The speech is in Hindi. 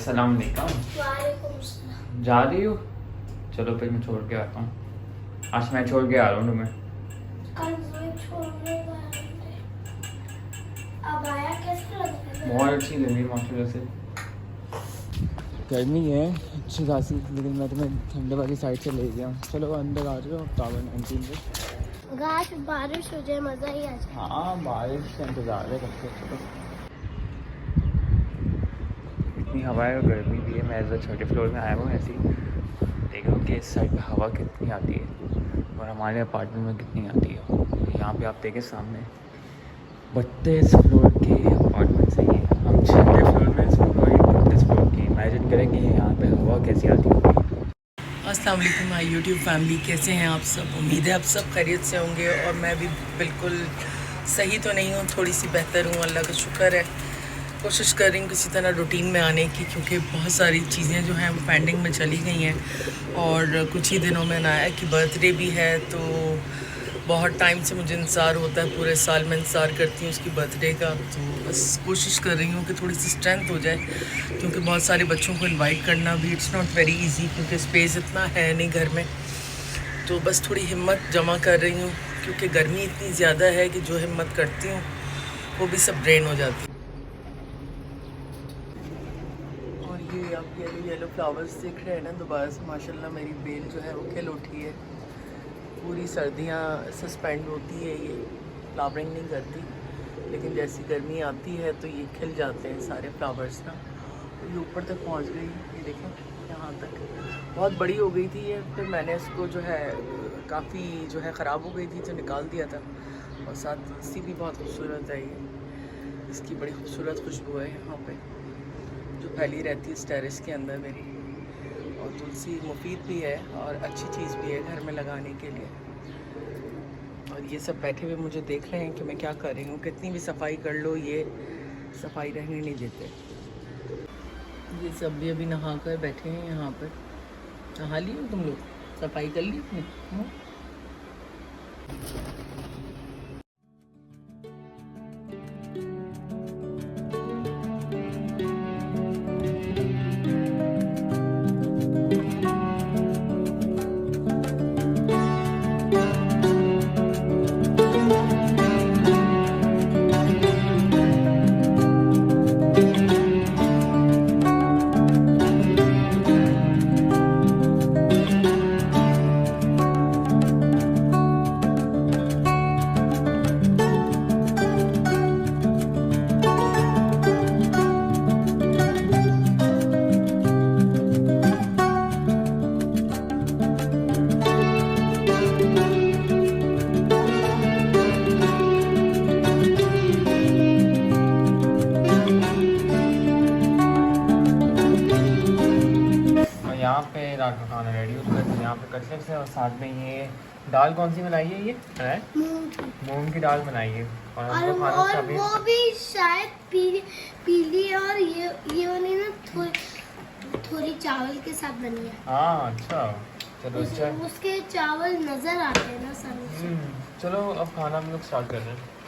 अस्सलाम वालेकुम। वालेकुम सलाम। जा रही हो? चलो फिर मैं छोड़ के आता हूँ। आज मैं छोड़ के आ रहा हूँ तुम्हें। कल वो छोड़ने वाले थे। अब आया कैसे लग रहा है? बहुत अच्छी लगी माशाल्लाह से। गर्मी है अच्छी खासी, लेकिन मैं तुम्हें ठंडे वाली साइड से ले गया हूँ। चलो अंदर आ जाओ टावर 19 पे। घाट बारिश हो जाए मज़ा ही आ जाए। हाँ बारिश का इंतज़ार है कब से। चलो इतनी हवा है और गर्मी भी है। मैं इस छोटे फ्लोर में आया हूँ ऐसी। देखो कि इस साइड पे हवा कितनी आती है और हमारे अपार्टमेंट में कितनी आती है। यहाँ पे आप देखें सामने 32 फ्लोर के अपार्टमेंट्स हैं। हम 6वें फ्लोर में इस वक्त 32 फ्लोर की। इमेजिन करेंगे यहाँ पे हवा कैसी आती होगी। अस्सलाम वालेकुम माय यूट्यूब फैमिली, कैसे हैं आप सब? उम्मीद है आप सब खैरियत से होंगे और मैं भी बिल्कुल सही तो नहीं हूँ, थोड़ी सी बेहतर हूँ, अल्लाह का शुक्र है। कोशिश कर रही हूँ किसी तरह रूटीन में आने की, क्योंकि बहुत सारी चीज़ें जो हैं वो पेंडिंग में चली गई हैं और कुछ ही दिनों में नाया की बर्थडे भी है, तो बहुत टाइम से मुझे इंतज़ार होता है। पूरे साल मैं इंतज़ार करती हूँ उसकी बर्थडे का, तो बस कोशिश कर रही हूँ कि थोड़ी सी स्ट्रेंथ हो जाए, क्योंकि बहुत सारे बच्चों को इनवाइट करना भी इट्स नॉट वेरी इजी, क्योंकि स्पेस इतना है नहीं घर में। तो बस थोड़ी हिम्मत जमा कर रही हूँ, क्योंकि गर्मी इतनी ज़्यादा है कि जो हिम्मत करती हूँ वो भी सब ड्रेन हो जाती है। और ये आप येलो फ्लावर्स देख रहे हैं ना, दोबारा से माशाल्लाह मेरी बेल जो है वो खिल उठी है। पूरी सर्दियाँ सस्पेंड होती है, ये फ्लावरिंग नहीं करती, लेकिन जैसी गर्मी आती है तो ये खिल जाते हैं सारे फ्लावर्स ना। ये ऊपर तक पहुंच गई, ये देखें यहाँ तक बहुत बड़ी हो गई थी ये। फिर मैंने इसको जो है काफ़ी जो है ख़राब हो गई थी तो निकाल दिया था। और साथ तुलसी भी बहुत खूबसूरत है, ये इसकी बड़ी खूबसूरत खुशबू है यहाँ पे जो फैली रहती है इस टेरेस के अंदर मेरी। और तुलसी मुफीद भी है और अच्छी चीज़ भी है घर में लगाने के लिए। और ये सब बैठे हुए मुझे देख रहे हैं कि मैं क्या कर रही हूँ, कितनी भी सफाई कर लो ये सफाई रहने नहीं देते। ये सब भी अभी नहा कर बैठे हैं यहाँ पर। नहा ली हो तुम लोग? सफाई कर ली अपनी? यहाँ पे रात का खाना रेडी हो चुका है। यहाँ पे कटलेट्स है और साथ में ये दाल कौन सी बनाई है? ये है मूंग की दाल बनाई है। और हमको खाना और वो भी शायद पीली और ये वाली ना थोड़ी चावल के साथ बनी है। हाँ अच्छा, चलो अच्छा। उसके चावल नजर आते हैं ना सर। चलो अब खाना हम लोग स्टार्ट कर रहे हैं।